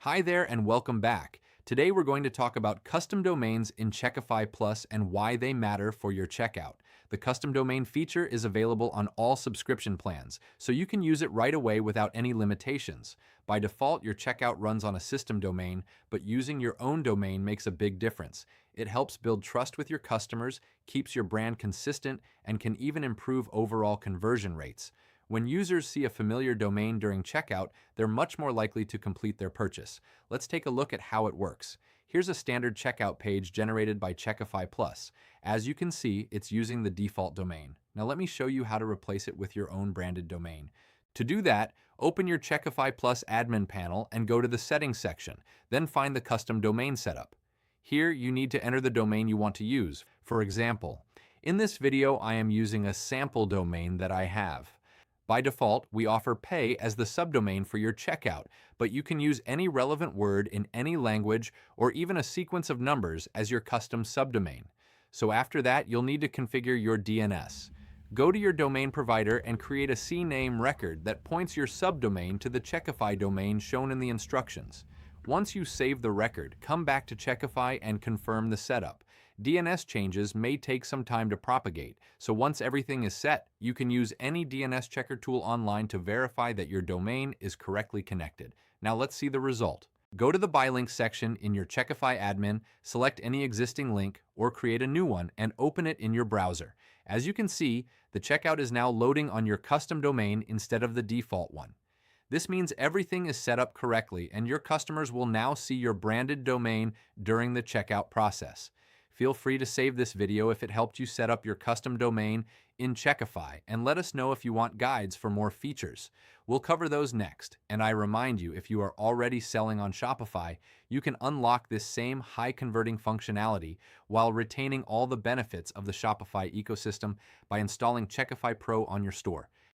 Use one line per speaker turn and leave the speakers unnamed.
Hi there and welcome back. Today we're going to talk about custom domains in Checkify Plus and why they matter for your checkout. The custom domain feature is available on all subscription plans, so you can use it right away without any limitations. By default, your checkout runs on a system domain, but using your own domain makes a big difference. It helps build trust with your customers, keeps your brand consistent, and can even improve overall conversion rates. When users see a familiar domain during checkout, they're much more likely to complete their purchase. Let's take a look at how it works. Here's a standard checkout page generated by Checkify Plus. As you can see, it's using the default domain. Now let me show you how to replace it with your own branded domain. To do that, open your Checkify Plus admin panel and go to the Settings section, then find the Custom Domain Setup. Here, you need to enter the domain you want to use. For example, in this video, I am using a sample domain that I have. By default, we offer pay as the subdomain for your checkout, but you can use any relevant word in any language or even a sequence of numbers as your custom subdomain. So after that, you'll need to configure your DNS. Go to your domain provider and create a CNAME record that points your subdomain to the Checkify domain shown in the instructions. Once you save the record, come back to Checkify and confirm the setup. DNS changes may take some time to propagate, so once everything is set, you can use any DNS checker tool online to verify that your domain is correctly connected. Now let's see the result. Go to the Buy Link section in your Checkify admin, select any existing link, or create a new one and open it in your browser. As you can see, the checkout is now loading on your custom domain instead of the default one. This means everything is set up correctly and your customers will now see your branded domain during the checkout process. Feel free to save this video if it helped you set up your custom domain in Checkify and let us know if you want guides for more features. We'll cover those next, and I remind you, if you are already selling on Shopify, you can unlock this same high-converting functionality while retaining all the benefits of the Shopify ecosystem by installing Checkify Pro on your store.